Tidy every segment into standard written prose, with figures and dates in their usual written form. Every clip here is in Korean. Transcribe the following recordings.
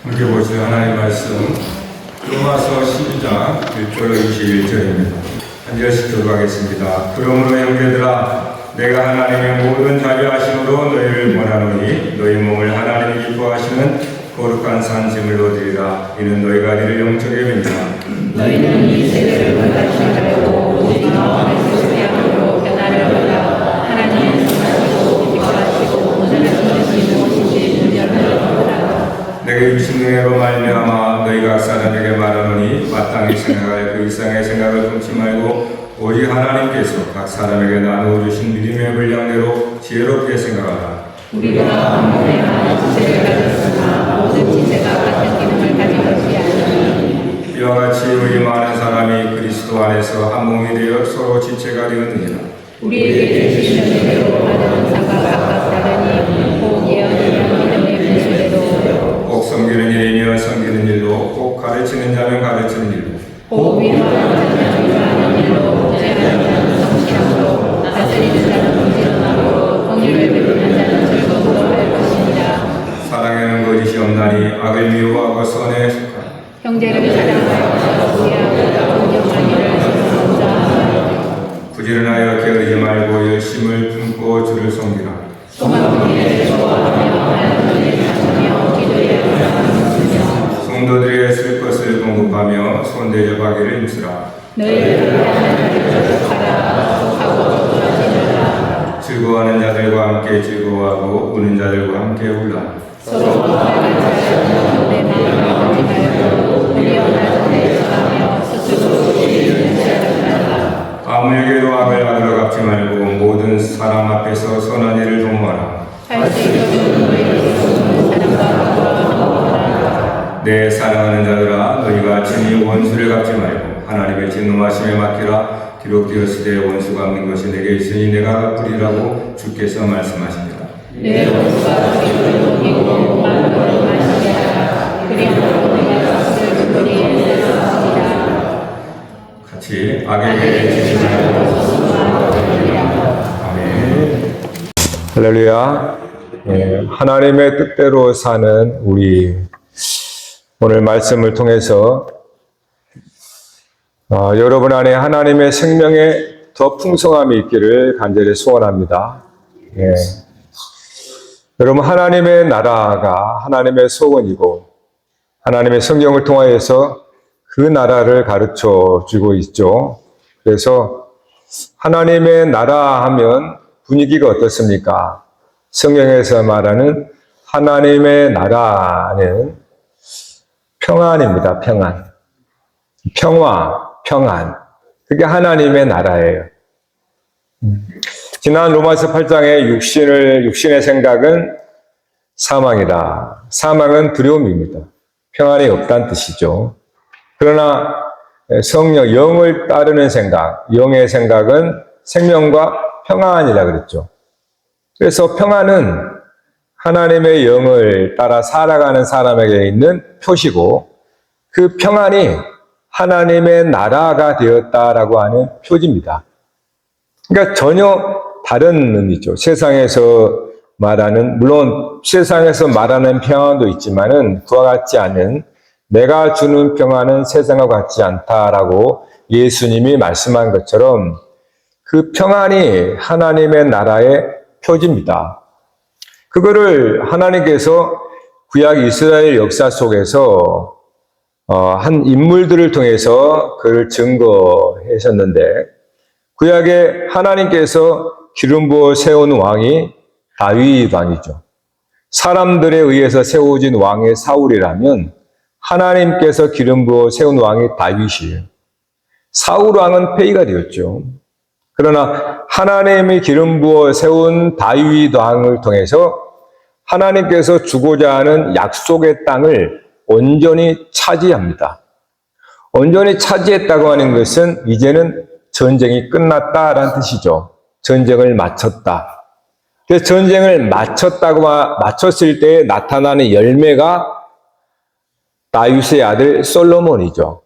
함께 보시는 하나님의 말씀 로마서 12장 1절 21절입니다. 한 절씩 들어가겠습니다. 그러므로 형제들아 내가 하나님의 모든 자비하심으로 너희를 원하노니 너희 몸을 하나님이 기뻐하시는 거룩한 산짐을 드리라. 이는 너희가 이를 영적에 믿느라 너희는 이 세대를 받아주시려고 오직 마음의 소양으로 변화를 받아 하나님의 선하시고 기뻐하시고 온전하신 것이 무엇인지 분별하라. 내게 주신 은혜로 말미암아 너희가 사람에게 말하노니 마땅히 생각할 그 이상의 생각을 품지 말고 오직 하나님께서 각 사람에게 나누어 주신 믿음의 분량대로 지혜롭게 생각하라. 우리가 아무리 많은 지체를 가졌으나 모든 지체가 같은 기능을 가진 것이 아니니 이와 같이 우리 많은 사람이 그리스도 안에서 한 몸이 되어 서로 지체가 되었느니라. 우리에게 주신 은혜로 받은 상과 각각 다르니 곧 예언이며 믿음의 분수대로 꼭 섬기는 일이면 섬기는 일로 꼭 가르치는 자면 가르치는 일로 곧 위로하는 자는 위로하는 일로 목죄하는 자는 성실함으로 다스리는 자는 부지런함으로 긍휼을 베푸는 자는 즐거움으로 할 것입니다. 사랑에는 거짓이 없나니 악을 미워하고 선에 속하라. 형제를 사랑하여 우애하고 공경한 일을 선하자. 부지런하여 게으르지 말고 열심을 품고 주를 섬기라. 소망 일을 좋아하며 하나님을 찾으며 기도에 감사하며 성도들의 쓸 것을 공급하며 손대접하기를 힘쓰라. 너희를 위하는 자를 조속하라. 하고 도와주라. 즐거워하는 자들과 함께 즐거워하고 우는 자들과 함께 울라. 서로 빨간 자를 내 마음을 하지 말고 미련한 데 있어하며 스스로 지혜를 찾아라. 아무에게도 악을 악으로 갚지 말고 모든 사람 앞에서 선한 일을 도모하라. 할 수 있는 너희를 사랑과 함께하라. 내 사랑하는 자들아 너희가 친히 원수를 갚지 말고 하나님의 진노하심에 맡기라. 기록되었으되 원수가 없는 것이 내게 있으니 내가 갚으리라고 주께서 말씀하십니다. 내 원수가 너희를 녹이고 마음으로 마시게 하라. 그리하므로 내가 값을 그리에 내놓았습니다. 같이 악에게 지지 말고 아멘. 할렐루야. 하나님의 뜻대로 사는 우리 오늘 말씀을 통해서 여러분 안에 하나님의 생명에 더 풍성함이 있기를 간절히 소원합니다. 여러분 하나님의 나라가 하나님의 소원이고 하나님의 성경을 통하여서 그 나라를 가르쳐 주고 있죠. 그래서 하나님의 나라 하면 분위기가 어떻습니까? 성경에서 말하는 하나님의 나라는 평안입니다. 평안. 평화, 평안. 그게 하나님의 나라예요. 지난 로마서 8장의 육신의 생각은 사망이다. 사망은 두려움입니다. 평안이 없다는 뜻이죠. 그러나 성령, 영을 따르는 생각, 영의 생각은 생명과 평안이라 그랬죠. 그래서 평안은 하나님의 영을 따라 살아가는 사람에게 있는 표시고 그 평안이 하나님의 나라가 되었다라고 하는 표지입니다. 그러니까 전혀 다른 의미죠. 세상에서 말하는, 물론 세상에서 말하는 평안도 있지만은 그와 같지 않은 내가 주는 평안은 세상과 같지 않다라고 예수님이 말씀한 것처럼 그 평안이 하나님의 나라의 표지입니다. 그거를 하나님께서 구약 이스라엘 역사 속에서 한 인물들을 통해서 그를 증거하셨는데 구약에 하나님께서 기름 부어 세운 왕이 다윗 왕이죠. 사람들에 의해서 세워진 왕의 사울이라면 하나님께서 기름 부어 세운 왕이 다윗이에요. 사울 왕은 폐위가 되었죠. 그러나 하나님이 기름 부어 세운 다윗 왕을 통해서 하나님께서 주고자 하는 약속의 땅을 온전히 차지합니다. 온전히 차지했다고 하는 것은 이제는 전쟁이 끝났다라는 뜻이죠. 전쟁을 마쳤다. 그래서 전쟁을 마쳤을 때 나타나는 열매가 다윗의 아들 솔로몬이죠.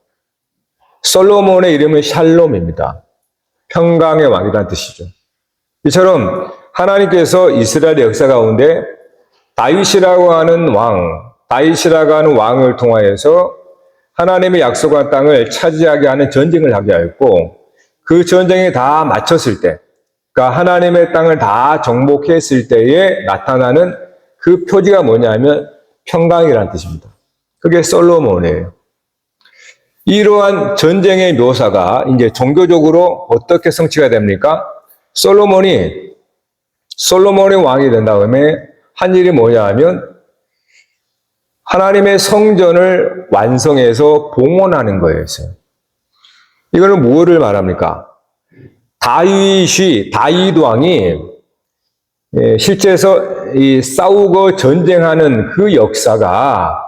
솔로몬의 이름은 샬롬입니다. 평강의 왕이라는 뜻이죠. 이처럼 하나님께서 이스라엘 역사 가운데 다윗이라고 하는 왕, 다윗이라고 하는 왕을 통하여서 하나님의 약속한 땅을 차지하게 하는 전쟁을 하게 하였고, 그 전쟁에 다 마쳤을 때, 그러니까 하나님의 땅을 다 정복했을 때에 나타나는 그 표지가 뭐냐면 평강이라는 뜻입니다. 그게 솔로몬이에요. 이러한 전쟁의 묘사가 이제 종교적으로 어떻게 성취가 됩니까? 솔로몬이 왕이 된 다음에 한 일이 뭐냐 하면 하나님의 성전을 완성해서 봉헌하는 거예요. 이거는 무엇을 말합니까? 다윗 왕이 실제에서 이 싸우고 전쟁하는 그 역사가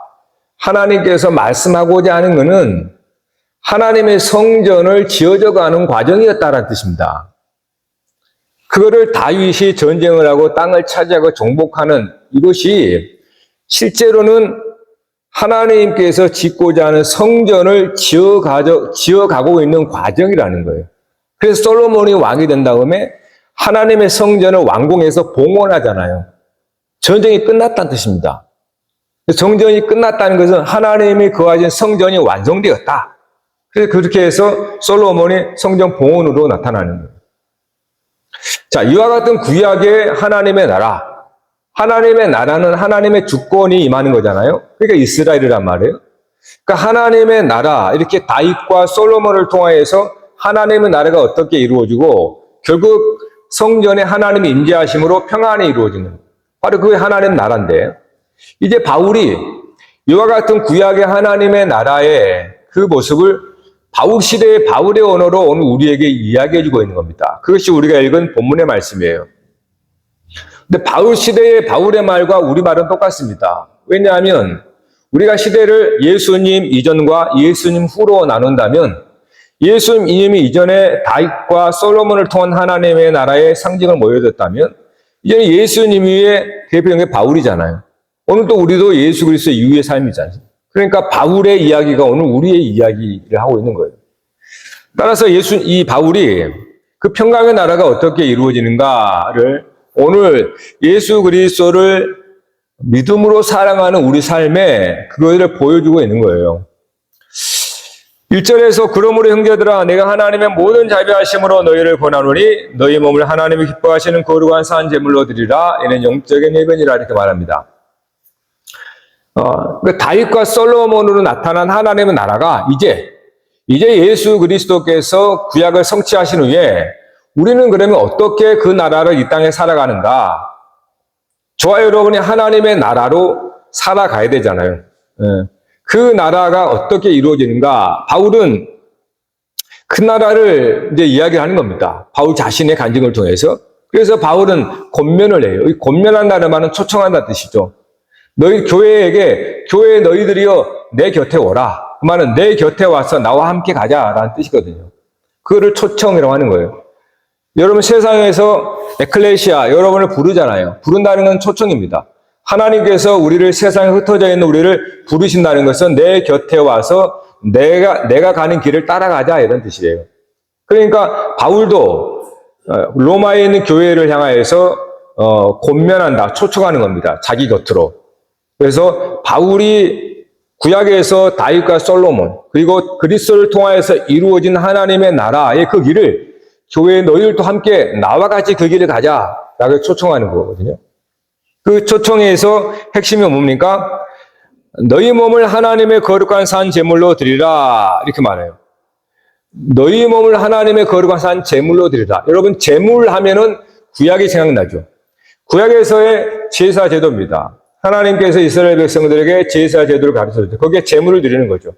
하나님께서 말씀하고자 하는 것은 하나님의 성전을 지어져 가는 과정이었다는 뜻입니다. 그거를 다윗이 전쟁을 하고 땅을 차지하고 정복하는 이것이 실제로는 하나님께서 짓고자 하는 성전을 지어가고 있는 과정이라는 거예요. 그래서 솔로몬이 왕이 된 다음에 하나님의 성전을 완공해서 봉헌하잖아요. 전쟁이 끝났다는 뜻입니다. 성전이 끝났다는 것은 하나님이 거하신 성전이 완성되었다. 그래서 그렇게 해서 솔로몬이 성전 봉헌으로 나타나는 거예요. 자, 이와 같은 구약의 하나님의 나라. 하나님의 나라는 하나님의 주권이 임하는 거잖아요. 그러니까 이스라엘이란 말이에요. 그러니까 하나님의 나라, 이렇게 다윗과 솔로몬을 통하여서 하나님의 나라가 어떻게 이루어지고 결국 성전에 하나님이 임재하심으로 평안이 이루어지는, 바로 그게 하나님 나라인데, 이제 바울이 이와 같은 구약의 하나님의 나라의 그 모습을 바울 시대의 바울의 언어로 오늘 우리에게 이야기해주고 있는 겁니다. 그것이 우리가 읽은 본문의 말씀이에요. 근데 바울 시대의 바울의 말과 우리 말은 똑같습니다. 왜냐하면 우리가 시대를 예수님 이전과 예수님 후로 나눈다면 예수님이 이전에 다윗과 솔로몬을 통한 하나님의 나라의 상징을 보여줬다면 이제는 예수님 위에 대표적인 게 바울이잖아요. 오늘 또 우리도 예수 그리스도 이후의 삶이잖아요. 그러니까 바울의 이야기가 오늘 우리의 이야기를 하고 있는 거예요. 따라서 이 바울이 그 평강의 나라가 어떻게 이루어지는가를 오늘 예수 그리스도를 믿음으로 사랑하는 우리 삶에 그것을 보여주고 있는 거예요. 1절에서 그러므로 형제들아 내가 하나님의 모든 자비하심으로 너희를 권하노니 너희 몸을 하나님이 기뻐하시는 거룩한 산 제물로 드리라. 이는 영적인 예배니라 이렇게 말합니다. 다윗과 솔로몬으로 나타난 하나님의 나라가 이제 예수 그리스도께서 구약을 성취하신 후에 우리는 그러면 어떻게 그 나라를 이 땅에 살아가는가? 저와 여러분이 하나님의 나라로 살아가야 되잖아요. 그 나라가 어떻게 이루어지는가? 바울은 그 나라를 이제 이야기하는 겁니다. 바울 자신의 간증을 통해서. 그래서 바울은 권면을 해요. 이 권면한다는 말은 초청한다는 뜻이죠. 너희 교회에 너희들이여 내 곁에 오라. 그 말은 내 곁에 와서 나와 함께 가자라는 뜻이거든요. 그거를 초청이라고 하는 거예요. 여러분 세상에서 에클레시아 여러분을 부르잖아요. 부른다는 건 초청입니다. 하나님께서 우리를 세상에 흩어져 있는 우리를 부르신다는 것은 내 곁에 와서 내가 가는 길을 따라가자 이런 뜻이에요. 그러니까 바울도 로마에 있는 교회를 향하여서 권면한다, 초청하는 겁니다. 자기 곁으로. 그래서 바울이 구약에서 다윗과 솔로몬 그리고 그리스도를 통하여서 이루어진 하나님의 나라의 그 길을 교회의 너희들도 함께 나와 같이 그 길을 가자라고 초청하는 거거든요. 그 초청에서 핵심이 뭡니까? 너희 몸을 하나님의 거룩한 산 제물로 드리라 이렇게 말해요. 너희 몸을 하나님의 거룩한 산 제물로 드리라. 여러분 제물 하면은 구약이 생각나죠. 구약에서의 제사 제도입니다. 하나님께서 이스라엘 백성들에게 제사 제도를 가르쳐줬죠. 거기에 제물을 드리는 거죠.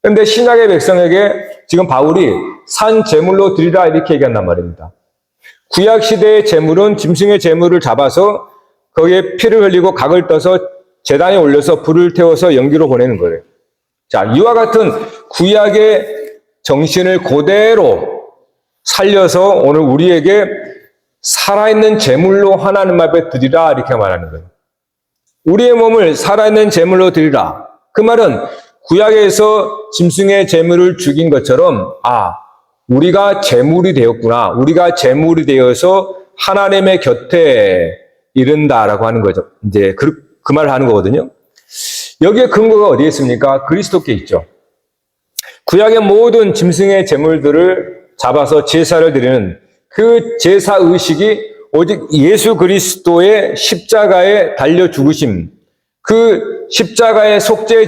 그런데 신약의 백성에게 지금 바울이 산 제물로 드리라 이렇게 얘기한단 말입니다. 구약 시대의 제물은 짐승의 제물을 잡아서 거기에 피를 흘리고 각을 떠서 제단에 올려서 불을 태워서 연기로 보내는 거예요. 자, 이와 같은 구약의 정신을 그대로 살려서 오늘 우리에게 살아있는 제물로 하나님 앞에 드리라 이렇게 말하는 거예요. 우리의 몸을 살아있는 제물로 드리라. 그 말은 구약에서 짐승의 제물을 죽인 것처럼 우리가 제물이 되었구나. 우리가 제물이 되어서 하나님의 곁에 이른다라고 하는 거죠. 이제 그 말을 하는 거거든요. 여기에 근거가 어디에 있습니까? 그리스도께 있죠. 구약의 모든 짐승의 제물들을 잡아서 제사를 드리는 그 제사 의식이 오직 예수 그리스도의 십자가에 달려 죽으심, 그 십자가의 속죄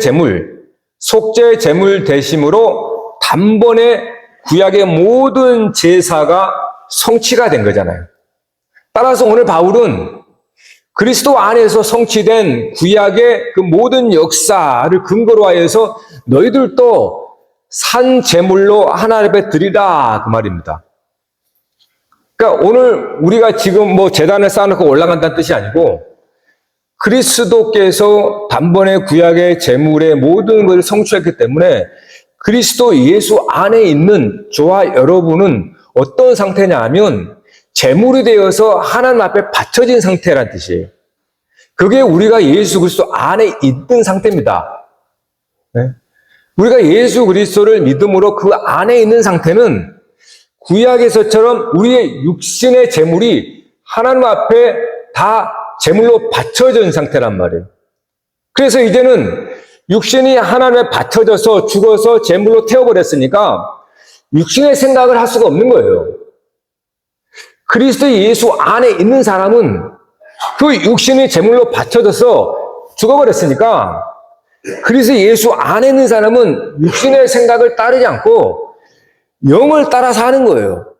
제물 대심으로 단번에 구약의 모든 제사가 성취가 된 거잖아요. 따라서 오늘 바울은 그리스도 안에서 성취된 구약의 그 모든 역사를 근거로 하여서 너희들도 산 제물로 하나님 앞에 드리라 그 말입니다. 그러니까 오늘 우리가 지금 뭐 제단을 쌓아놓고 올라간다는 뜻이 아니고 그리스도께서 단번에 구약의 제물의 모든 것을 성취했기 때문에 그리스도 예수 안에 있는 저와 여러분은 어떤 상태냐 하면 제물이 되어서 하나님 앞에 바쳐진 상태란 뜻이에요. 그게 우리가 예수 그리스도 안에 있던 상태입니다. 네? 우리가 예수 그리스도를 믿음으로 그 안에 있는 상태는 구약에서처럼 우리의 육신의 제물이 하나님 앞에 다 제물로 바쳐진 상태란 말이에요. 그래서 이제는 육신이 하나님에 바쳐져서 죽어서 제물로 태워버렸으니까 육신의 생각을 할 수가 없는 거예요. 그리스도 예수 안에 있는 사람은 그 육신이 제물로 바쳐져서 죽어버렸으니까 그리스도 예수 안에 있는 사람은 육신의 생각을 따르지 않고 영을 따라 사는 거예요.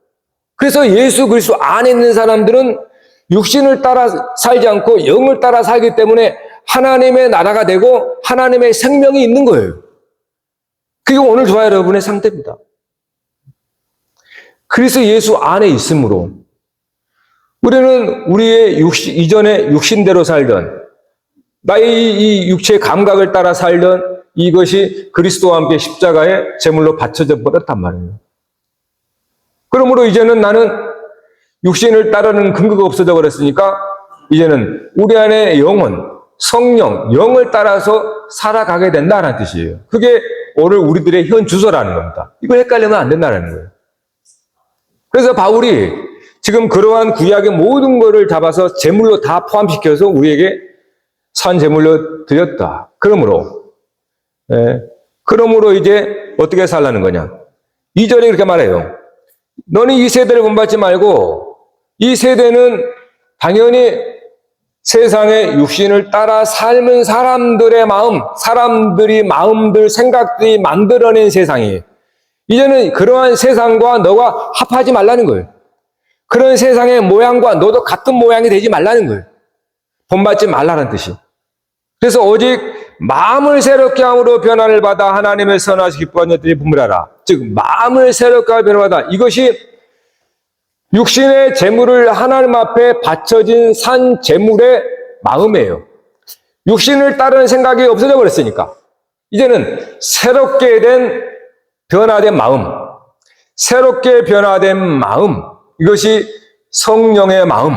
그래서 예수 그리스도 안에 있는 사람들은 육신을 따라 살지 않고 영을 따라 살기 때문에 하나님의 나라가 되고 하나님의 생명이 있는 거예요. 그게 오늘 저와 여러분의 상태입니다. 그리스도 예수 안에 있으므로 우리는 우리의 이전에 육신대로 살던 나의 이 육체의 감각을 따라 살던 이것이 그리스도와 함께 십자가에 제물로 바쳐져 버렸단 말이에요. 그러므로 이제는 나는 육신을 따르는 근거가 없어져 버렸으니까 이제는 우리 안에 영혼, 성령, 영을 따라서 살아가게 된다는 뜻이에요. 그게 오늘 우리들의 현 주소라는 겁니다. 이거 헷갈리면 안 된다는 거예요. 그래서 바울이 지금 그러한 구약의 모든 것을 잡아서 제물로 다 포함시켜서 우리에게 산 제물로 드렸다. 그러므로 이제 어떻게 살라는 거냐? 2절에 이렇게 말해요. 너는 이 세대를 본받지 말고 이 세대는 당연히 세상의 육신을 따라 삶은 사람들의 마음, 사람들이 마음들, 생각들이 만들어낸 세상이에요. 이제는 그러한 세상과 너가 합하지 말라는 거예요. 그런 세상의 모양과 너도 같은 모양이 되지 말라는 거예요. 본받지 말라는 뜻이. 그래서 오직 마음을 새롭게 함으로 변화를 받아 하나님의 선하시고 기뻐하는 자들이 분별하라. 즉 마음을 새롭게 하며 변화받아. 이것이 육신의 재물을 하나님 앞에 바쳐진 산 재물의 마음이에요. 육신을 따르는 생각이 없어져 버렸으니까 이제는 새롭게 된 변화된 마음, 새롭게 변화된 마음, 이것이 성령의 마음,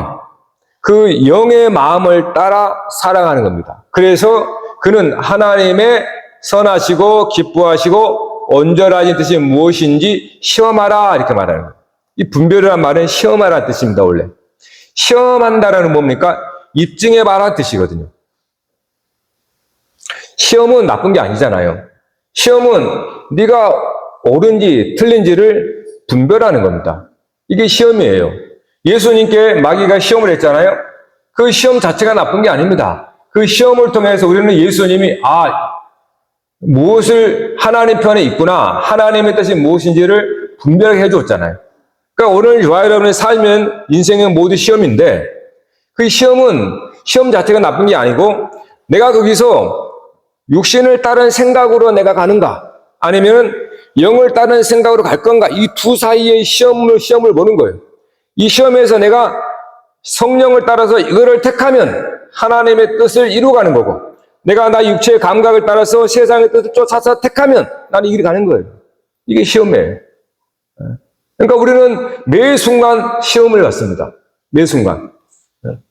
그 영의 마음을 따라 살아가는 겁니다. 그래서 그는 하나님의 선하시고 기뻐하시고 온전하신 뜻이 무엇인지 시험하라 이렇게 말하는 거예요. 이 분별이라는 말은 시험하라는 뜻입니다. 원래 시험한다라는 뭡니까? 입증해봐라는 뜻이거든요. 시험은 나쁜 게 아니잖아요. 시험은 네가 옳은지 틀린지를 분별하는 겁니다. 이게 시험이에요. 예수님께 마귀가 시험을 했잖아요. 그 시험 자체가 나쁜 게 아닙니다. 그 시험을 통해서 우리는 예수님이 무엇을 하나님 편에 있구나, 하나님의 뜻이 무엇인지를 분별하게 해줬잖아요. 그러니까 오늘 저와 여러분의 삶은 인생은 모두 시험인데 그 시험 자체가 나쁜 게 아니고 내가 거기서 육신을 따른 생각으로 내가 가는가 아니면 영을 따른 생각으로 갈 건가, 이 두 사이의 시험을 보는 거예요. 이 시험에서 내가 성령을 따라서 이거를 택하면 하나님의 뜻을 이루어가는 거고, 내가 나 육체의 감각을 따라서 세상의 뜻을 쫓아서 택하면 나는 이 길이 가는 거예요. 이게 시험이에요. 그러니까 우리는 매 순간 시험을 받습니다. 매 순간.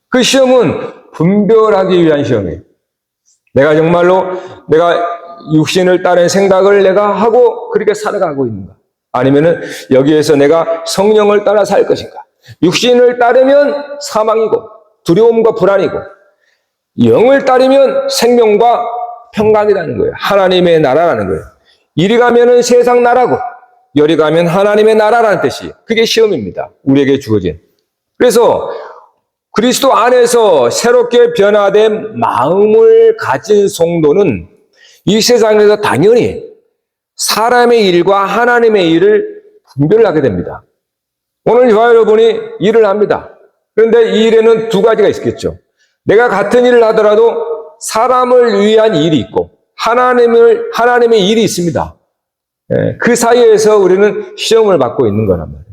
그 시험은 분별하기 위한 시험이에요. 내가 정말로 내가 육신을 따른 생각을 내가 하고 그렇게 살아가고 있는가? 아니면은 여기에서 내가 성령을 따라 살 것인가? 육신을 따르면 사망이고 두려움과 불안이고 영을 따르면 생명과 평강이라는 거예요. 하나님의 나라라는 거예요. 이리 가면은 세상 나라고 여리 가면 하나님의 나라라는 뜻이, 그게 시험입니다. 우리에게 주어진. 그래서 그리스도 안에서 새롭게 변화된 마음을 가진 성도는 이 세상에서 당연히 사람의 일과 하나님의 일을 분별하게 됩니다. 오늘 저와 여러분이 일을 합니다. 그런데 이 일에는 두 가지가 있겠죠. 내가 같은 일을 하더라도 사람을 위한 일이 있고 하나님의 일이 있습니다. 그 사이에서 우리는 시험을 받고 있는 거란 말이에요.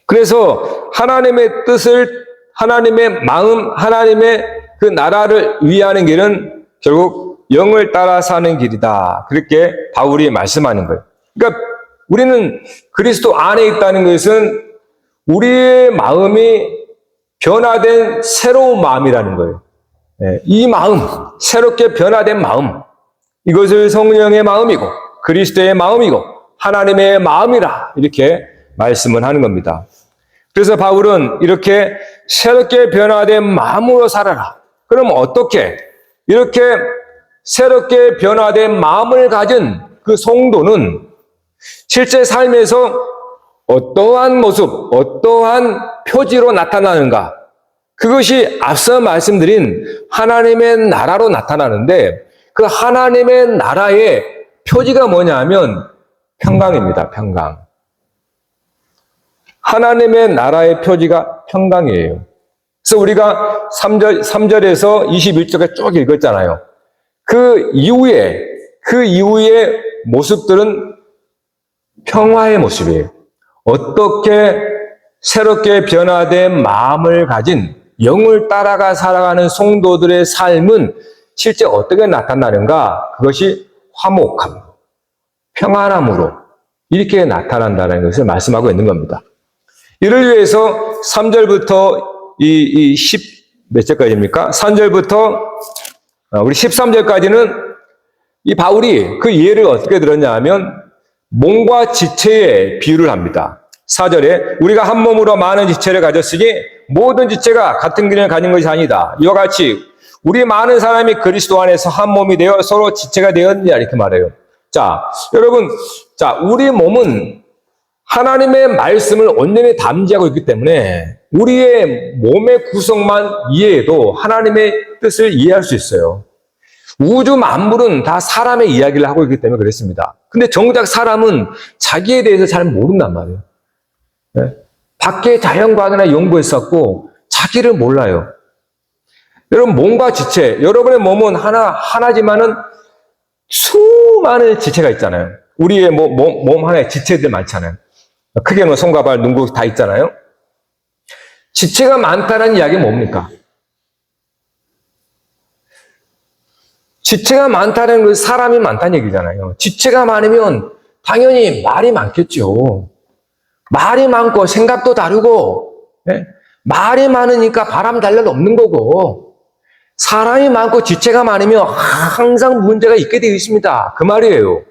그래서 하나님의 뜻을, 하나님의 마음, 하나님의 그 나라를 위하는 길은 결국 영을 따라 사는 길이다. 그렇게 바울이 말씀하는 거예요. 그러니까 우리는 그리스도 안에 있다는 것은 우리의 마음이 변화된 새로운 마음이라는 거예요. 이 마음, 새롭게 변화된 마음, 이것을 성령의 마음이고 그리스도의 마음이고 하나님의 마음이라 이렇게 말씀을 하는 겁니다. 그래서 바울은 이렇게 새롭게 변화된 마음으로 살아라. 그럼 어떻게? 이렇게 새롭게 변화된 마음을 가진 그 성도는 실제 삶에서 어떠한 모습, 어떠한 표지로 나타나는가? 그것이 앞서 말씀드린 하나님의 나라로 나타나는데 그 하나님의 나라의 표지가 뭐냐 하면 평강입니다. 평강. 하나님의 나라의 표지가 평강이에요. 그래서 우리가 3절에서 21절까지 쭉 읽었잖아요. 그 이후의 모습들은 평화의 모습이에요. 어떻게 새롭게 변화된 마음을 가진 영을 따라가 살아가는 성도들의 삶은 실제 어떻게 나타나는가? 그것이 화목함, 평안함으로 이렇게 나타난다는 것을 말씀하고 있는 겁니다. 이를 위해서 3절부터 이 10 몇 절까지입니까? 3절부터 우리 13절까지는 이 바울이 그 예를 어떻게 들었냐 하면 몸과 지체의 비유를 합니다. 4절에 우리가 한 몸으로 많은 지체를 가졌으니 모든 지체가 같은 기능을 가진 것이 아니다. 이와 같이 우리 많은 사람이 그리스도 안에서 한 몸이 되어 서로 지체가 되었느냐 이렇게 말해요. 자, 여러분, 우리 몸은 하나님의 말씀을 온전히 담지하고 있기 때문에 우리의 몸의 구성만 이해해도 하나님의 뜻을 이해할 수 있어요. 우주 만물은 다 사람의 이야기를 하고 있기 때문에 그렇습니다. 근데 정작 사람은 자기에 대해서 잘 모른단 말이에요. 네? 밖에 자연과학이나 연구했었고 자기를 몰라요. 여러분 몸과 지체, 여러분의 몸은 하나지만은 수많은 지체가 있잖아요. 우리의 몸 하나에 지체들 많잖아요. 크게는 손과 발, 눈곱 다 있잖아요. 지체가 많다는 이야기는 뭡니까? 지체가 많다는 건 사람이 많다는 얘기잖아요. 지체가 많으면 당연히 말이 많겠죠. 말이 많고 생각도 다르고, 네? 말이 많으니까 바람 달려 없는 거고, 사람이 많고 지체가 많으면 항상 문제가 있게 되어 있습니다. 그 말이에요.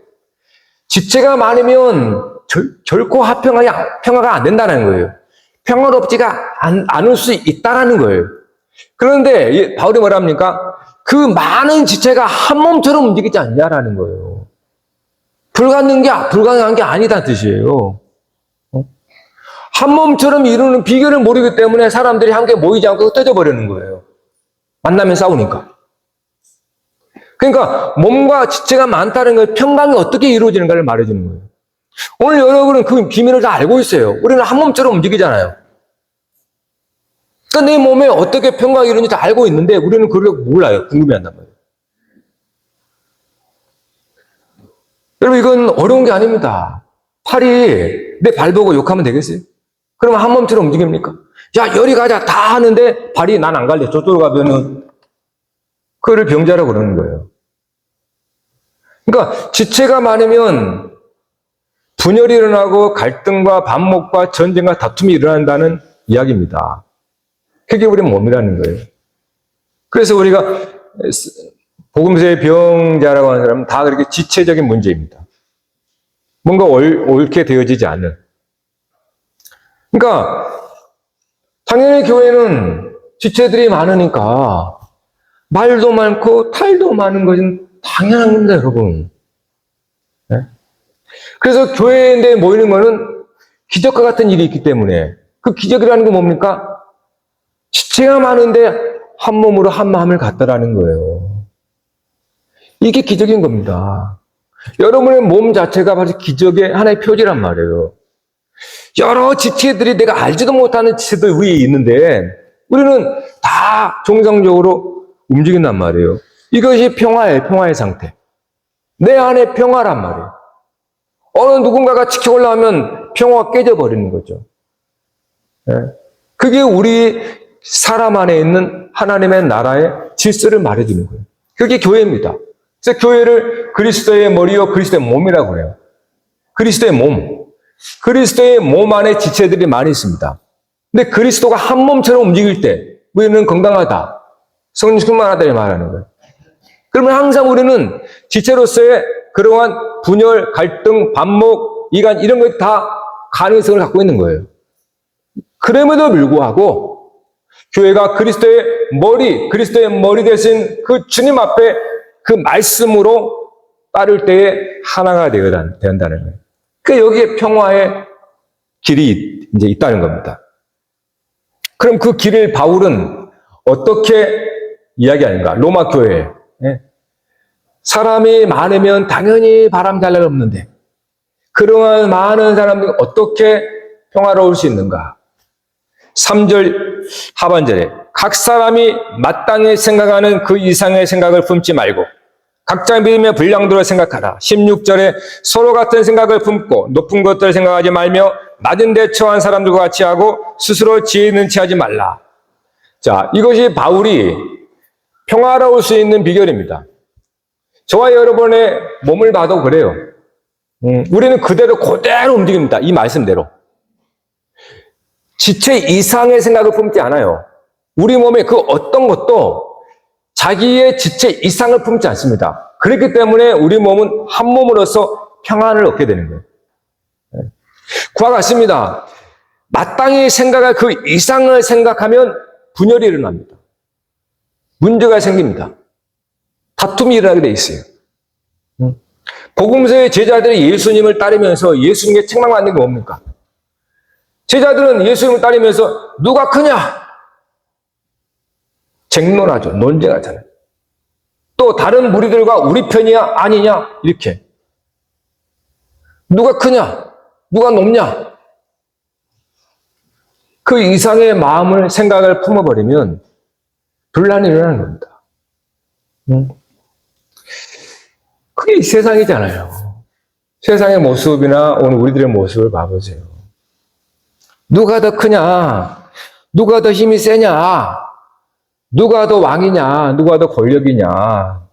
지체가 많으면 결코 평화가 안 된다는 거예요. 평화롭지가 않을 수 있다는 거예요. 그런데 바울이 뭐라 합니까? 그 많은 지체가 한 몸처럼 움직이지 않냐라는 거예요. 불가능한 게 아니다는 뜻이에요. 한 몸처럼 이루는 비결을 모르기 때문에 사람들이 함께 모이지 않고 흩어져 버리는 거예요. 만나면 싸우니까. 그러니까 몸과 지체가 많다는 걸 평강이 어떻게 이루어지는가를 말해주는 거예요. 오늘 여러분은 그 비밀을 다 알고 있어요. 우리는 한 몸처럼 움직이잖아요. 그러니까 내 몸에 어떻게 평강이 이루어지는지 다 알고 있는데 우리는 그걸 몰라요. 궁금해한단 말이에요. 여러분 이건 어려운 게 아닙니다. 팔이 내 발 보고 욕하면 되겠어요? 그러면 한 몸처럼 움직입니까? 야, 열이 가자 다 하는데 발이 난 안 갈래. 저쪽으로 가면은 그거를 병자라고 그러는 거예요. 그러니까 지체가 많으면 분열이 일어나고 갈등과 반목과 전쟁과 다툼이 일어난다는 이야기입니다. 그게 우리 몸이라는 거예요. 그래서 우리가 복음서의 병자라고 하는 사람은 다 그렇게 지체적인 문제입니다. 뭔가 옳게 되어지지 않는. 그러니까 당연히 교회는 지체들이 많으니까 말도 많고 탈도 많은 것은 당연한 겁니다, 여러분. 네? 그래서 교회에 모이는 것은 기적과 같은 일이 있기 때문에 그 기적이라는 게 뭡니까? 지체가 많은데 한 몸으로 한 마음을 갖다라는 거예요. 이게 기적인 겁니다. 여러분의 몸 자체가 바로 기적의 하나의 표지란 말이에요. 여러 지체들이 내가 알지도 못하는 지체들 위에 있는데 우리는 다 정상적으로 움직인단 말이에요. 이것이 평화예요, 평화의 상태. 내 안에 평화란 말이에요. 어느 누군가가 치켜 올라오면 평화가 깨져버리는 거죠. 네. 그게 우리 사람 안에 있는 하나님의 나라의 질서를 말해주는 거예요. 그게 교회입니다. 그래서 교회를 그리스도의 머리요 그리스도의 몸이라고 해요. 그리스도의 몸. 그리스도의 몸 안에 지체들이 많이 있습니다. 근데 그리스도가 한 몸처럼 움직일 때 우리는 건강하다. 성령 충만하다 이 말하는 거예요. 그러면 항상 우리는 지체로서의 그러한 분열, 갈등, 반목, 이간 이런 것 다 가능성을 갖고 있는 거예요. 그럼에도 불구하고 교회가 그리스도의 머리 대신 그 주님 앞에 그 말씀으로 따를 때에 하나가 된다는 거예요. 그러니까 여기에 평화의 길이 이제 있다는 겁니다. 그럼 그 길을 바울은 어떻게 이야기하는가? 로마 교회. 사람이 많으면 당연히 바람 잘 날 없는데 그러한 많은 사람들이 어떻게 평화로울 수 있는가? 3절 하반절에 각 사람이 마땅히 생각하는 그 이상의 생각을 품지 말고 각자 믿음의 분량대로 생각하라. 16절에 서로 같은 생각을 품고 높은 것들을 생각하지 말며 낮은 데 처한 사람들과 같이 하고 스스로 지혜 있는 체 하지 말라. 자, 이것이 바울이 평화로울 수 있는 비결입니다. 저와 여러분의 몸을 봐도 그래요. 우리는 그대로 움직입니다. 이 말씀대로. 지체 이상의 생각을 품지 않아요. 우리 몸에 그 어떤 것도 자기의 지체 이상을 품지 않습니다. 그렇기 때문에 우리 몸은 한 몸으로서 평안을 얻게 되는 거예요. 그와 같습니다. 마땅히 생각할 그 이상을 생각하면 분열이 일어납니다. 문제가 생깁니다. 다툼이 일어나게 돼 있어요. 복음서의 제자들이 예수님을 따르면서 예수님께 책망받는 게 뭡니까? 제자들은 예수님을 따르면서 누가 크냐? 쟁론하죠. 논쟁하잖아요. 또 다른 무리들과 우리 편이야? 아니냐? 이렇게. 누가 크냐? 누가 높냐? 그 이상의 마음을, 생각을 품어버리면 분란이 일어나는 겁니다. 그게 이 세상이잖아요. 세상의 모습이나 오늘 우리들의 모습을 봐보세요. 누가 더 크냐? 누가 더 힘이 세냐? 누가 더 왕이냐? 누가 더 권력이냐?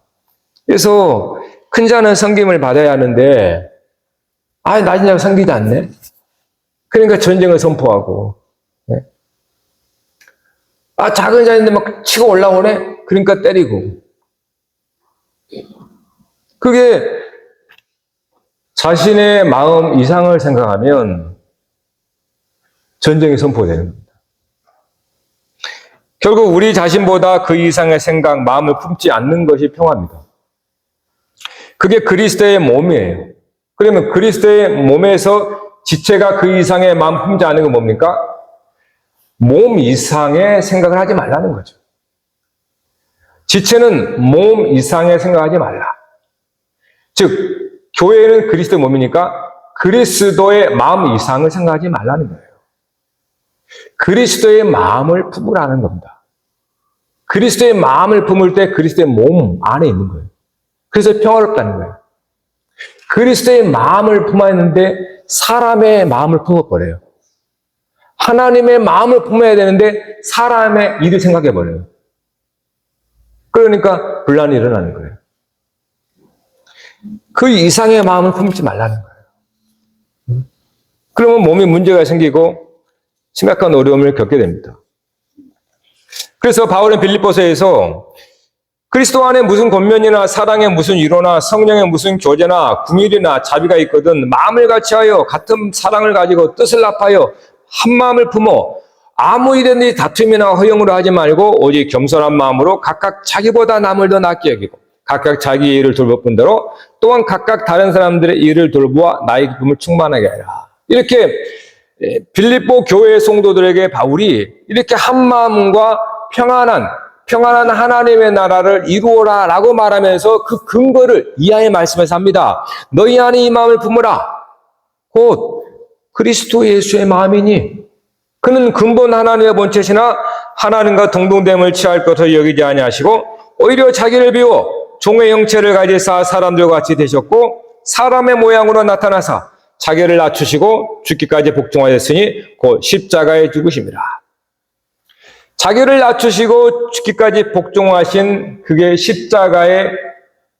그래서 큰 자는 섬김을 받아야 하는데 낮은 자가 섬기지 않네? 그러니까 전쟁을 선포하고 작은 자인데 막 치고 올라오네? 그러니까 때리고. 그게 자신의 마음 이상을 생각하면 전쟁이 선포되는 겁니다. 결국 우리 자신보다 그 이상의 생각, 마음을 품지 않는 것이 평화입니다. 그게 그리스도의 몸이에요. 그러면 그리스도의 몸에서 지체가 그 이상의 마음 품지 않는 건 뭡니까? 몸 이상의 생각을 하지 말라는 거죠. 지체는 몸 이상의 생각하지 말라. 즉, 교회는 그리스도의 몸이니까 그리스도의 마음 이상을 생각하지 말라는 거예요. 그리스도의 마음을 품으라는 겁니다. 그리스도의 마음을 품을 때 그리스도의 몸 안에 있는 거예요. 그래서 평화롭다는 거예요. 그리스도의 마음을 품어야 하는데 사람의 마음을 품어버려요. 하나님의 마음을 품어야 되는데 사람의 일을 생각해버려요. 그러니까 분란이 일어나는 거예요. 그 이상의 마음을 품지 말라는 거예요. 그러면 몸에 문제가 생기고 심각한 어려움을 겪게 됩니다. 그래서 바울은 빌립보서에서 그리스도 안에 무슨 권면이나 사랑의 무슨 위로나 성령의 무슨 교제나 궁일이나 자비가 있거든 마음을 같이하여 같은 사랑을 가지고 뜻을 합하여 한 마음을 품어 아무 일든지 다툼이나 허용으로 하지 말고 오직 겸손한 마음으로 각각 자기보다 남을 더 낫게 여기고 각각 자기 일을 돌볼 뿐더러 또한 각각 다른 사람들의 일을 돌보아 나의 기쁨을 충만하게 하라. 이렇게 빌립보 교회 성도들에게 바울이 이렇게 한 마음과 평안한 하나님의 나라를 이루어라 라고 말하면서 그 근거를 이하의 말씀에서 합니다. 너희 안에 이 마음을 품으라. 곧 그리스도 예수의 마음이니 그는 근본 하나님의 본체시나 하나님과 동등됨을 취할 것을 여기지 아니하시고 오히려 자기를 비워 종의 형체를 가지사 사람들과 같이 되셨고 사람의 모양으로 나타나사 자기를 낮추시고 죽기까지 복종하였으니 곧 십자가에 죽으심이라. 자기를 낮추시고 죽기까지 복종하신 그게 십자가의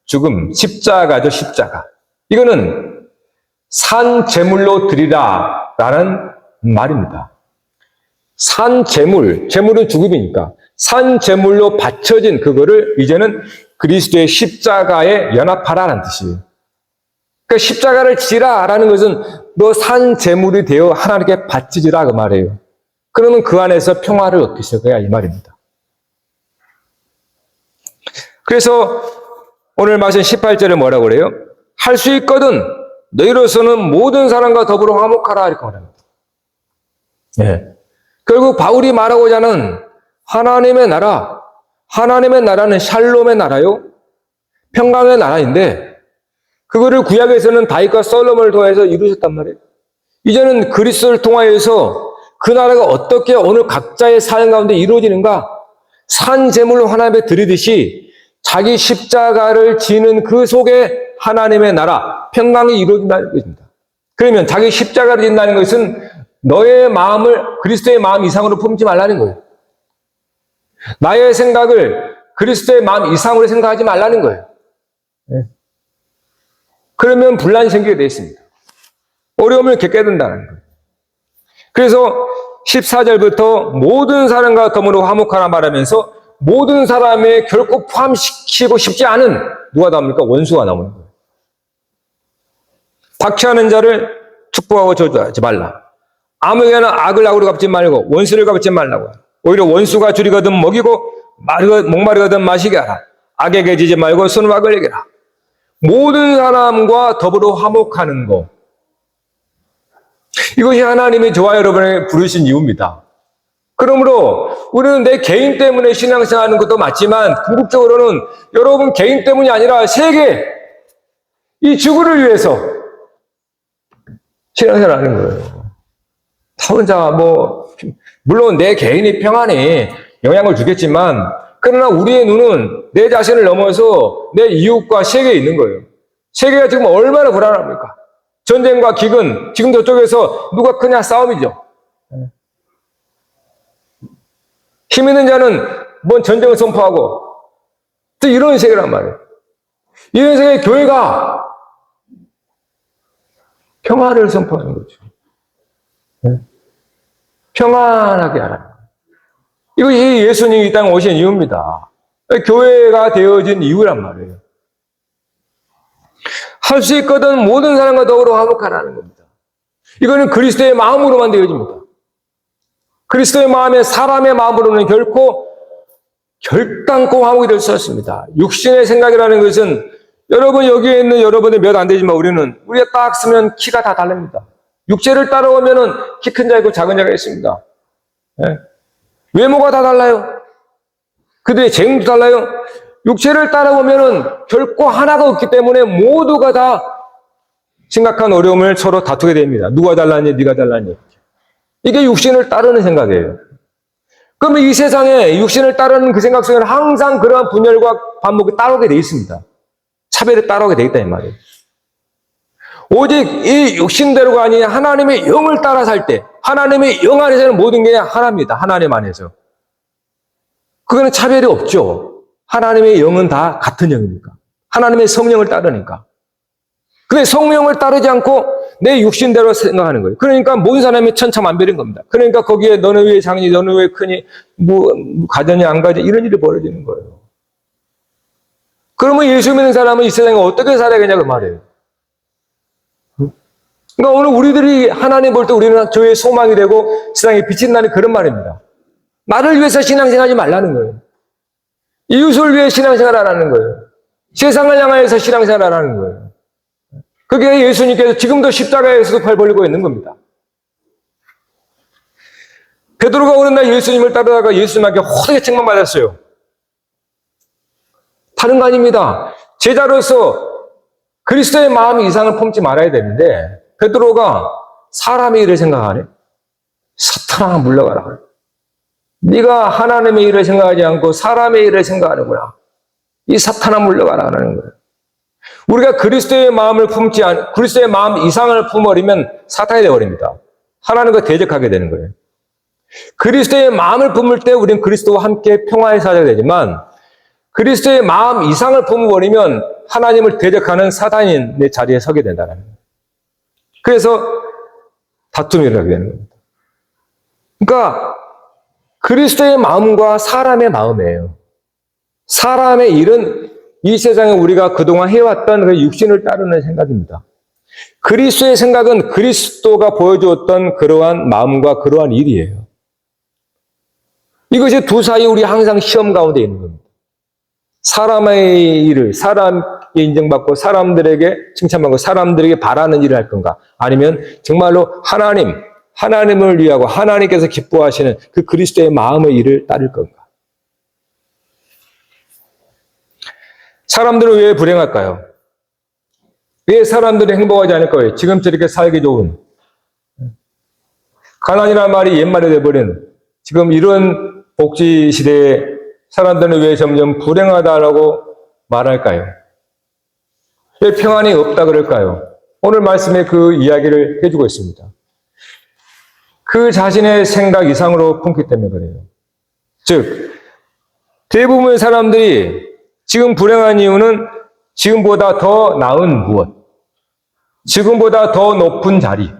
죽음, 십자가죠, 십자가. 이거는 산 제물로 드리라 라는 말입니다. 산 제물은 죽음이니까 산 제물로 바쳐진 그거를 이제는 그리스도의 십자가에 연합하라는 뜻이에요. 그러니까 십자가를 지라라는 것은 너 산 제물이 되어 하나님께 바치지라 그 말이에요. 그러면 그 안에서 평화를 얻게 될 거야 이 말입니다. 그래서 오늘 말씀 18절에 뭐라고 그래요? 할 수 있거든 너희로서는 모든 사람과 더불어 화목하라 이렇게 말합니다. 예. 결국 바울이 말하고자 하는 하나님의 나라는 샬롬의 나라요. 평강의 나라인데 그거를 구약에서는 다윗과 솔로몬을 통해서 이루셨단 말이에요. 이제는 그리스도를 통하여서 그 나라가 어떻게 오늘 각자의 삶 가운데 이루어지는가? 산 제물로 하나님께 드리듯이 자기 십자가를 지는 그 속에 하나님의 나라, 평강이 이루어진다는 것입니다. 그러면 자기 십자가를 진다는 것은 너의 마음을 그리스도의 마음 이상으로 품지 말라는 거예요. 나의 생각을 그리스도의 마음 이상으로 생각하지 말라는 거예요. 그러면 분란이 생기게 되어 있습니다. 어려움을 겪게 된다는 거예요. 그래서 14절부터 모든 사람과 더불어 화목하라 말하면서 모든 사람에 결코 포함시키고 싶지 않은 누가 나옵니까? 원수가 나오는 거예요. 박해하는 자를 축복하고 저주하지 말라. 아무에게나 악을 악으로 갚지 말고 원수를 갚지 말라고. 오히려 원수가 줄이거든 먹이고 목마르거든 마시게 하라. 악에게 지지 말고 손으로 악을 내게라. 모든 사람과 더불어 화목하는 것. 이것이 하나님이 저와 여러분에게 부르신 이유입니다. 그러므로 우리는 내 개인 때문에 신앙생활하는 것도 맞지만 궁극적으로는 여러분 개인 때문이 아니라 세계, 이 지구를 위해서 신앙생활하는 거예요. 다 혼자 물론 내 개인의 평안에 영향을 주겠지만 그러나 우리의 눈은 내 자신을 넘어서 내 이웃과 세계에 있는 거예요. 세계가 지금 얼마나 불안합니까? 전쟁과 기근, 지금 저쪽에서 누가 크냐 싸움이죠. 힘 있는 자는 뭔 전쟁을 선포하고 또 이런 세계란 말이에요. 이런 세계에 교회가 평화를 선포하는 거죠. 평안하게 하라. 이것이 예수님이 이 땅에 오신 이유입니다. 교회가 되어진 이유란 말이에요. 할 수 있거든 모든 사람과 더불어 화목하라는 겁니다. 이거는 그리스도의 마음으로만 되어집니다. 그리스도의 마음에 사람의 마음으로는 결단코 화목이 될 수 없습니다. 육신의 생각이라는 것은 여러분 여기에 있는 여러분이 몇 안 되지만 우리가 딱 쓰면 키가 다 다릅니다. 육체를 따라오면은 키 큰 자 있고 작은 자가 있습니다. 네. 외모가 다 달라요. 그들의 재능도 달라요. 육체를 따라오면은 결코 하나가 없기 때문에 모두가 다 심각한 어려움을 서로 다투게 됩니다. 누가 달랐니? 네가 달랐니? 이게 육신을 따르는 생각이에요. 그러면 이 세상에 육신을 따르는 그 생각 속에는 항상 그러한 분열과 반목이 따라오게 돼 있습니다. 차별이 따라오게 돼 있다 이 말이에요. 오직 이 육신대로가 아닌 하나님의 영을 따라 살 때 하나님의 영 안에서는 모든 게 하나입니다. 하나님 안에서. 그거는 차별이 없죠. 하나님의 영은 다 같은 영이니까. 하나님의 성령을 따르니까. 근데 성령을 따르지 않고 내 육신대로 생각하는 거예요. 그러니까 모든 사람이 천차만별인 겁니다. 그러니까 거기에 너는 왜 작니, 너는 왜 크니, 가졌니, 안 가졌니, 이런 일이 벌어지는 거예요. 그러면 예수 믿는 사람은 이 세상에 어떻게 살아야 되냐고 말이에요. 그러니까 오늘 우리들이 하나님 볼 때 우리는 저의 소망이 되고 세상에 비친다는 그런 말입니다. 나를 위해서 신앙생활하지 말라는 거예요. 이웃을 위해 신앙생활하라는 거예요. 세상을 향하여서 신앙생활하라는 거예요. 그게 예수님께서 지금도 십자가에서도 팔 벌리고 있는 겁니다. 베드로가 오는 날 예수님을 따르다가 예수님에게 호되게 책망받았어요. 다른 거 아닙니다. 제자로서 그리스도의 마음 이상을 품지 말아야 되는데 베드로가 사람의 일을 생각하네. 사탄아 물러가라. 네가 하나님의 일을 생각하지 않고 사람의 일을 생각하는구나. 이 사탄아 물러가라는 거예요. 우리가 그리스도의 마음을 그리스도의 마음 이상을 품어버리면 사탄이 되어버립니다. 하나님과 대적하게 되는 거예요. 그리스도의 마음을 품을 때 우리는 그리스도와 함께 평화에 살아야 되지만 그리스도의 마음 이상을 품어버리면 하나님을 대적하는 사단인의 자리에 서게 된다는 거예요. 그래서 다툼이 일어나게 되는 겁니다. 그러니까 그리스도의 마음과 사람의 마음이에요. 사람의 일은 이 세상에 우리가 그동안 해왔던 그 육신을 따르는 생각입니다. 그리스도의 생각은 그리스도가 보여주었던 그러한 마음과 그러한 일이에요. 이것이 두 사이 우리 항상 시험 가운데 있는 겁니다. 사람의 일을, 사람에게 인정받고 사람들에게 칭찬받고 사람들에게 바라는 일을 할 건가? 아니면 정말로 하나님을 위하고 하나님께서 기뻐하시는 그 그리스도의 마음의 일을 따를 건가? 사람들은 왜 불행할까요? 왜 사람들이 행복하지 않을까요? 지금 저렇게 살기 좋은 가난이라는 말이 옛말이 돼버린 지금 이런 복지 시대에 사람들은 왜 점점 불행하다라고 말할까요? 왜 평안이 없다 그럴까요? 오늘 말씀에 그 이야기를 해주고 있습니다. 그 자신의 생각 이상으로 품기 때문에 그래요. 즉, 대부분의 사람들이 지금 불행한 이유는 지금보다 더 나은 무엇, 지금보다 더 높은 자리,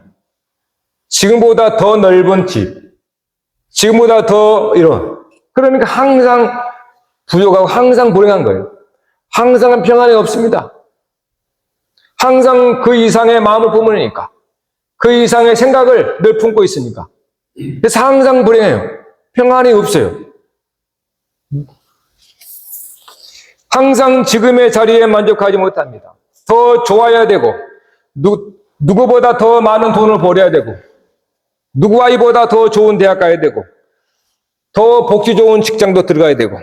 지금보다 더 넓은 집, 지금보다 더 그러니까 항상 부족하고 항상 불행한 거예요. 항상 평안이 없습니다. 항상 그 이상의 마음을 품으니까. 그 이상의 생각을 늘 품고 있으니까. 그래서 항상 불행해요. 평안이 없어요. 항상 지금의 자리에 만족하지 못합니다. 더 좋아야 되고, 누구보다 더 많은 돈을 벌어야 되고, 누구 아이보다 더 좋은 대학 가야 되고, 더 복지 좋은 직장도 들어가야 되고,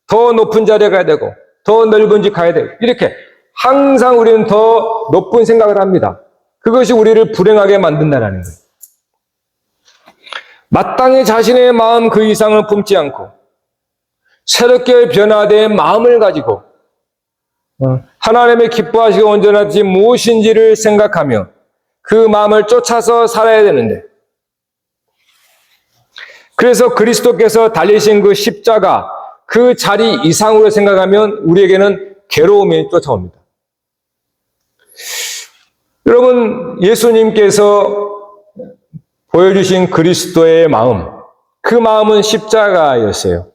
더 높은 자리에 가야 되고, 더 넓은 집 가야 되고, 이렇게 항상 우리는 더 높은 생각을 합니다. 그것이 우리를 불행하게 만든다는 거예요. 마땅히 자신의 마음 그 이상을 품지 않고 새롭게 변화된 마음을 가지고 하나님의 기뻐하시고 온전하지 무엇인지를 생각하며 그 마음을 쫓아서 살아야 되는데 그래서 그리스도께서 달리신 그 십자가 그 자리 이상으로 생각하면 우리에게는 괴로움이 쫓아옵니다. 여러분, 예수님께서 보여주신 그리스도의 마음, 그 마음은 십자가였어요.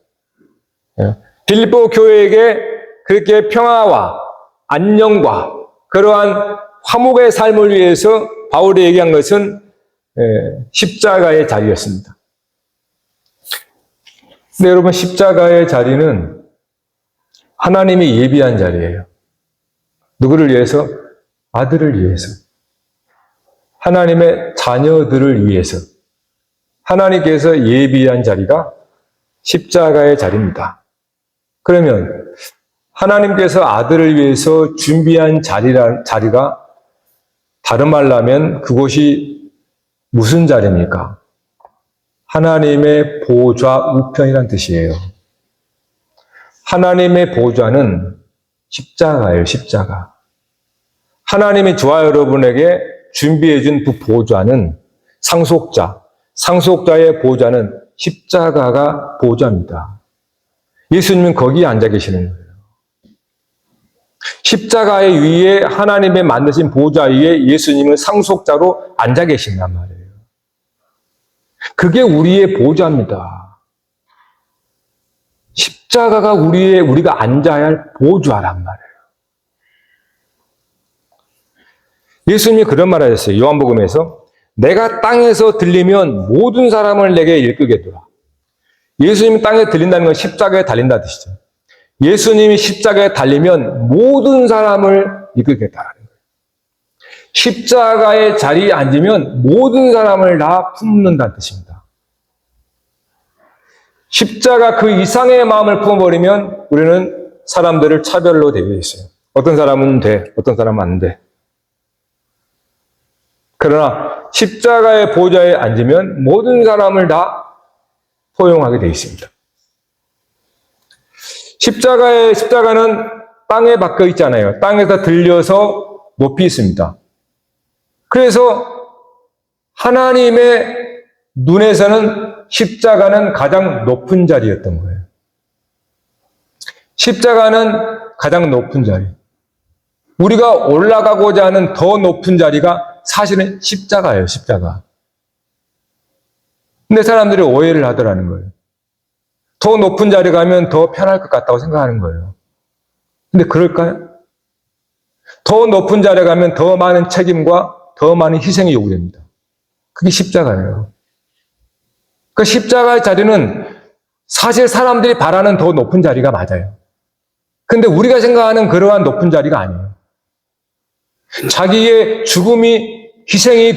빌립보 교회에게 그렇게 평화와 안녕과 그러한 화목의 삶을 위해서 바울이 얘기한 것은 십자가의 자리였습니다. 근데 여러분, 십자가의 자리는 하나님이 예비한 자리예요. 누구를 위해서? 아들을 위해서. 하나님의 자녀들을 위해서. 하나님께서 예비한 자리가 십자가의 자리입니다. 그러면 하나님께서 아들을 위해서 준비한 자리가 다른 말로 하면 그곳이 무슨 자리입니까? 하나님의 보좌 우편이란 뜻이에요. 하나님의 보좌는 십자가예요, 십자가. 하나님이 저와 여러분에게 준비해준 그 보좌는 상속자의 보좌는 십자가가 보좌입니다. 예수님은 거기에 앉아 계시는 거예요. 십자가의 위에 하나님의 만드신 보좌 위에 예수님은 상속자로 앉아 계신단 말이에요. 그게 우리의 보좌입니다. 십자가가 우리가 앉아야 할 보좌란 말이에요. 예수님이 그런 말 하셨어요. 요한복음에서 내가 땅에서 들리면 모든 사람을 내게 이끌겠노라. 예수님이 땅에 들린다는 건 십자가에 달린다는 뜻이죠. 예수님이 십자가에 달리면 모든 사람을 이끌겠다는 거예요. 십자가의 자리에 앉으면 모든 사람을 다 품는다는 뜻입니다. 십자가 그 이상의 마음을 품어버리면 우리는 사람들을 차별로 대우해 있어요. 어떤 사람은 돼, 어떤 사람은 안 돼. 그러나 십자가의 보좌에 앉으면 모든 사람을 다 포용하게 되어 있습니다. 십자가는 땅에 박혀 있잖아요. 땅에서 들려서 높이 있습니다. 그래서 하나님의 눈에서는 십자가는 가장 높은 자리였던 거예요. 십자가는 가장 높은 자리. 우리가 올라가고자 하는 더 높은 자리가 사실은 십자가예요, 십자가. 근데 사람들이 오해를 하더라는 거예요. 더 높은 자리 가면 더 편할 것 같다고 생각하는 거예요. 근데 그럴까요? 더 높은 자리에 가면 더 많은 책임과 더 많은 희생이 요구됩니다. 그게 십자가예요. 그 십자가의 자리는 사실 사람들이 바라는 더 높은 자리가 맞아요. 근데 우리가 생각하는 그러한 높은 자리가 아니에요. 자기의 죽음이 희생이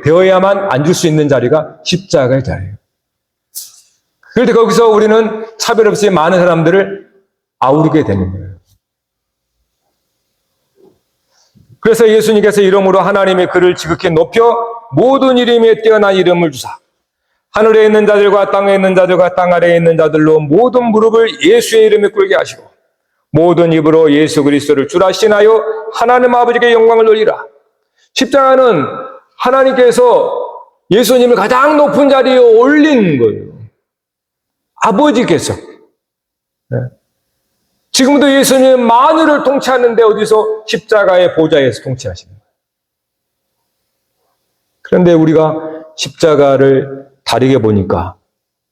되어야만 앉을 수 있는 자리가 십자가의 자리예요. 그런데 거기서 우리는 차별 없이 많은 사람들을 아우르게 되는 거예요. 그래서 예수님께서 이름으로 하나님의 그를 지극히 높여 모든 이름에 뛰어난 이름을 주사 하늘에 있는 자들과 땅에 있는 자들과 땅 아래에 있는 자들로 모든 무릎을 예수의 이름에 꿇게 하시고 모든 입으로 예수 그리스도를 주라 신하여 하나님 아버지께 영광을 돌리라. 십자가는 하나님께서 예수님을 가장 높은 자리에 올린 거예요. 아버지께서. 지금도 예수님은 만유를 통치하는데 어디서 십자가의 보좌에서 통치하시는 거예요. 그런데 우리가 십자가를 다르게 보니까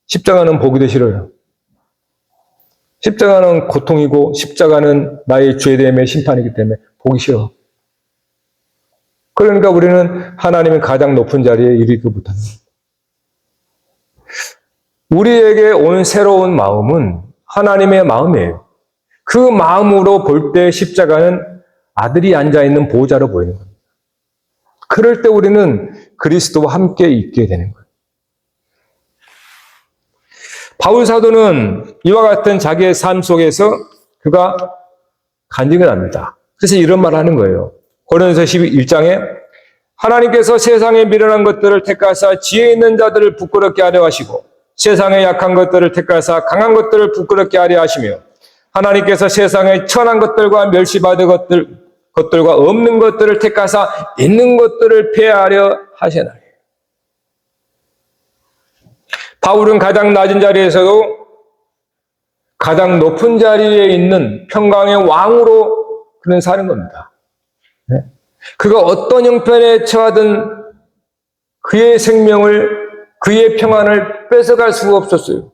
십자가는 보기도 싫어요. 십자가는 고통이고 십자가는 나의 죄됨의 심판이기 때문에 보기 싫어. 그러니까 우리는 하나님의 가장 높은 자리에 이르지 못합니다. 우리에게 온 새로운 마음은 하나님의 마음이에요. 그 마음으로 볼 때 십자가는 아들이 앉아있는 보호자로 보이는 겁니다. 그럴 때 우리는 그리스도와 함께 있게 되는 거예요. 바울 사도는 이와 같은 자기의 삶 속에서 그가 간증을 합니다. 그래서 이런 말을 하는 거예요. 고린도서 11장에 하나님께서 세상에 미련한 것들을 택하사 지혜 있는 자들을 부끄럽게 하려 하시고 세상에 약한 것들을 택하사 강한 것들을 부끄럽게 하려 하시며 하나님께서 세상에 천한 것들과 멸시받은 것들과 없는 것들을 택하사 있는 것들을 폐하려 하시나니. 바울은 가장 낮은 자리에서도 가장 높은 자리에 있는 평강의 왕으로 그는 사는 겁니다. 그가 어떤 형편에 처하든 그의 생명을, 그의 평안을 뺏어갈 수가 없었어요.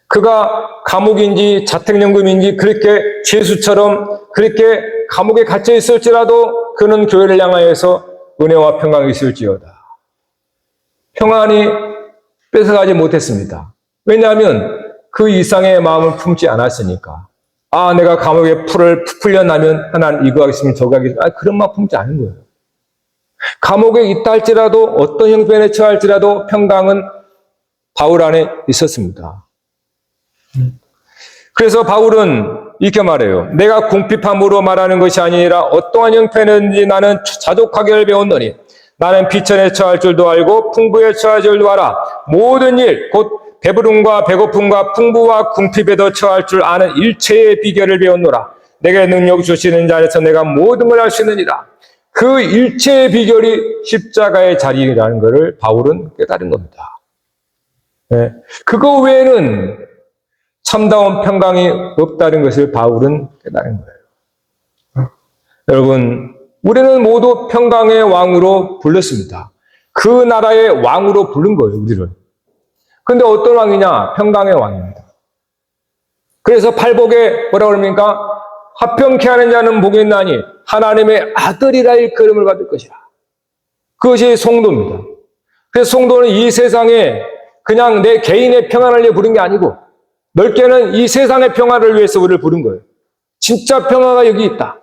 그가 감옥인지 자택연금인지 그렇게 죄수처럼 그렇게 감옥에 갇혀 있을지라도 그는 교회를 향하여서 은혜와 평강이 있을지어다. 평안이 뺏어가지 못했습니다. 왜냐하면 그 이상의 마음을 품지 않았으니까. 아, 내가 감옥에 풀려 나면 하나님 이거 하겠으면 저거 하겠으면 그런 마음 품지 않은 거예요. 감옥에 있다 할지라도 어떤 형편에 처할지라도 평강은 바울 안에 있었습니다. 그래서 바울은 이렇게 말해요. 내가 궁핍함으로 말하는 것이 아니라 어떠한 형편이든지 나는 자족하기를 배웠노니 나는 비천에 처할 줄도 알고 풍부에 처할 줄도 알아. 모든 일, 곧 배부름과 배고픔과 풍부와 궁핍에도 처할 줄 아는 일체의 비결을 배웠노라. 내게 능력 주시는 자에서 내가 모든 걸 할 수 있느니라. 그 일체의 비결이 십자가의 자리라는 것을 바울은 깨달은 겁니다. 그거 외에는 참다운 평강이 없다는 것을 바울은 깨달은 거예요. 여러분, 우리는 모두 평강의 왕으로 불렀습니다. 그 나라의 왕으로 부른 거예요, 우리를. 그런데 어떤 왕이냐? 평강의 왕입니다. 그래서 팔복에 뭐라고 그럽니까? 화평케 하는 자는 복이 있나니 하나님의 아들이라 일컬음을 받을 것이라. 그것이 성도입니다. 그래서 성도는 이 세상에 그냥 내 개인의 평안을 위해 부른 게 아니고 넓게는 이 세상의 평화를 위해서 우리를 부른 거예요. 진짜 평화가 여기 있다.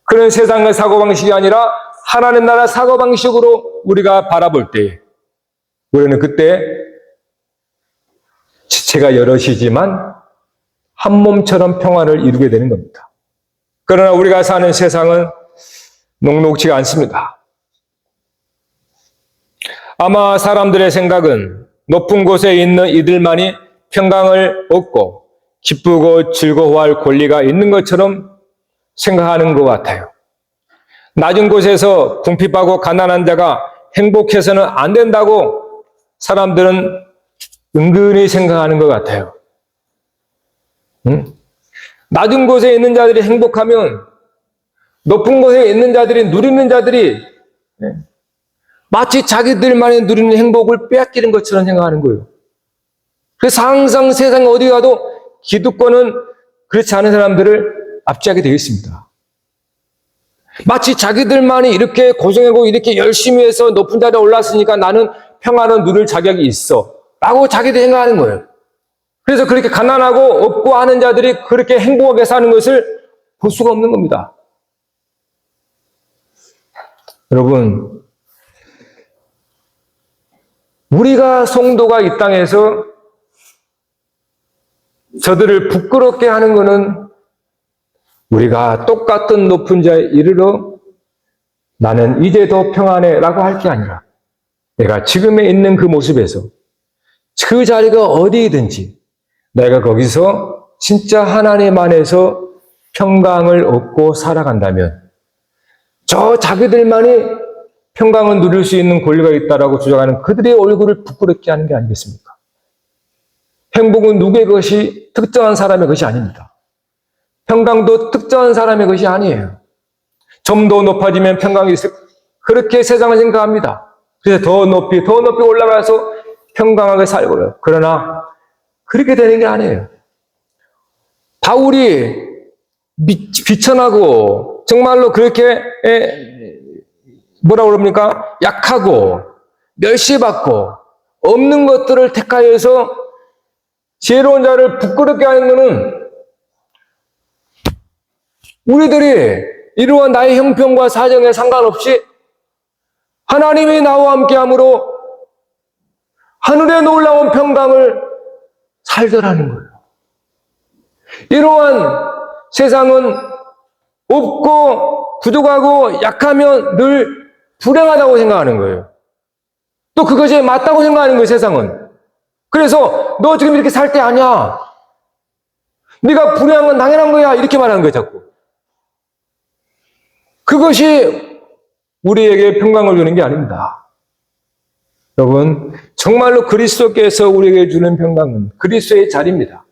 그런 세상의 사고방식이 아니라 하나님 나라 사고방식으로 우리가 바라볼 때에 우리는 그때 지체가 여럿이지만 한 몸처럼 평화를 이루게 되는 겁니다. 그러나 우리가 사는 세상은 녹록지가 않습니다. 아마 사람들의 생각은 높은 곳에 있는 이들만이 평강을 얻고 기쁘고 즐거워할 권리가 있는 것처럼 생각하는 것 같아요. 낮은 곳에서 궁핍하고 가난한 자가 행복해서는 안 된다고 사람들은 은근히 생각하는 것 같아요. 낮은 곳에 있는 자들이 행복하면 높은 곳에 있는 자들이 누리는 자들이 마치 자기들만이 누리는 행복을 빼앗기는 것처럼 생각하는 거예요. 그래서 항상 세상에 어디 가도 기득권은 그렇지 않은 사람들을 압제하게 되어 있습니다. 마치 자기들만이 이렇게 고생하고 이렇게 열심히 해서 높은 자리에 올랐으니까 나는 평안을 누릴 자격이 있어 라고 자기들이 생각하는 거예요. 그래서 그렇게 가난하고 없고 하는 자들이 그렇게 행복하게 사는 것을 볼 수가 없는 겁니다. 여러분, 우리가 성도가 이 땅에서 저들을 부끄럽게 하는 것은 우리가 똑같은 높은 자에 이르러 나는 이제 더 평안해 라고 할 게 아니라 내가 지금에 있는 그 모습에서 그 자리가 어디든지 내가 거기서 진짜 하나님 안에서 평강을 얻고 살아간다면 저 자기들만이 평강을 누릴 수 있는 권리가 있다라고 주장하는 그들의 얼굴을 부끄럽게 하는 게 아니겠습니까? 행복은 누구의 것이 특정한 사람의 것이 아닙니다. 평강도 특정한 사람의 것이 아니에요. 좀 더 높아지면 평강이 있을 그렇게 세상을 생각합니다. 그래서 더 높이 올라가서 평강하게 살고요. 그러나 그렇게 되는 게 아니에요. 바울이 비천하고 정말로 그렇게 뭐라고 그럽니까? 약하고 멸시받고 없는 것들을 택하여서 지혜로운 자를 부끄럽게 하는 것은 우리들이 이러한 나의 형편과 사정에 상관없이 하나님이 나와 함께함으로 하늘의 놀라운 평강을 살더라는 거예요. 이러한 세상은 없고 부족하고 약하면 늘 불행하다고 생각하는 거예요. 또 그것이 맞다고 생각하는 거예요, 세상은. 그래서 너 지금 이렇게 살 때 아니야. 네가 불행한 건 당연한 거야. 이렇게 말하는 거예요, 자꾸. 그것이 우리에게 평강을 주는 게 아닙니다. 여러분, 정말로 그리스도께서 우리에게 주는 평강은 그리스도의 자리입니다.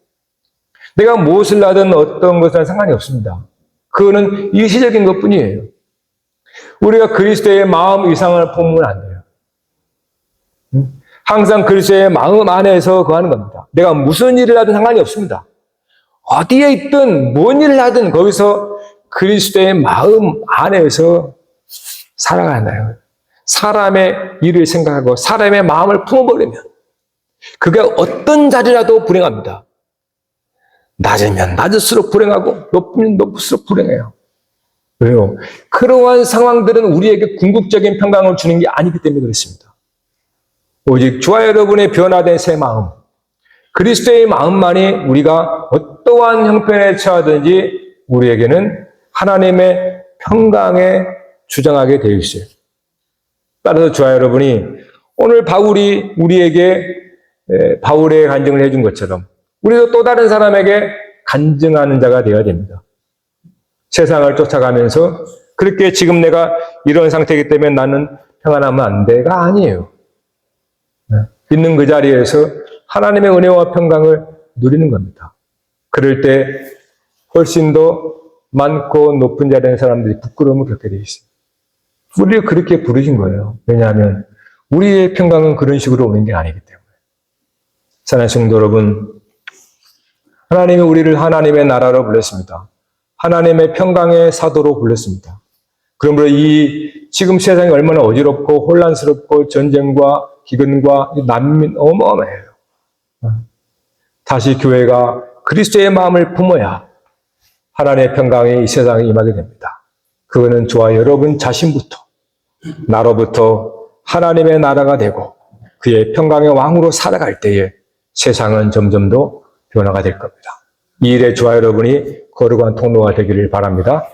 내가 무엇을 하든 어떤 것은 상관이 없습니다. 그거는 일시적인 것뿐이에요. 우리가 그리스도의 마음 이상을 품으면 안 돼요. 항상 그리스도의 마음 안에서 거하는 겁니다. 내가 무슨 일을 하든 상관이 없습니다. 어디에 있든 뭔 일을 하든 거기서 그리스도의 마음 안에서 살아가나요? 사람의 일을 생각하고 사람의 마음을 품어버리면 그게 어떤 자리라도 불행합니다. 낮으면 낮을수록 불행하고 높으면 높을수록 불행해요. 왜요? 그러한 상황들은 우리에게 궁극적인 평강을 주는 게 아니기 때문에 그렇습니다. 오직 저와 여러분의 변화된 새 마음, 그리스도의 마음만이 우리가 어떠한 형편에 처하든지 우리에게는 하나님의 평강에 주장하게 되어 있어요. 따라서 저와 여러분이 오늘 바울이 우리에게 바울의 간증을 해준 것처럼 우리도 또 다른 사람에게 간증하는 자가 되어야 됩니다. 세상을 쫓아가면서 그렇게 지금 내가 이런 상태이기 때문에 나는 평안하면 안 돼가 아니에요. 있는 그 자리에서 하나님의 은혜와 평강을 누리는 겁니다. 그럴 때 훨씬 더 많고 높은 자리에 있는 사람들이 부끄러움을 겪게 되어 있어요. 우리를 그렇게 부르신 거예요. 왜냐하면 우리의 평강은 그런 식으로 오는 게 아니기 때문에. 사랑하는 성도 여러분, 하나님이 우리를 하나님의 나라로 불렀습니다. 하나님의 평강의 사도로 불렸습니다. 그러므로 지금 세상이 얼마나 어지럽고 혼란스럽고 전쟁과 기근과 난민 어마어마해요. 다시 교회가 그리스도의 마음을 품어야 하나님의 평강이 이 세상에 임하게 됩니다. 그거는 저와 여러분 자신부터, 나로부터 하나님의 나라가 되고 그의 평강의 왕으로 살아갈 때에 세상은 점점 더 변화가 될 겁니다. 이 일에 저와 여러분이 거룩한 통로가 되기를 바랍니다.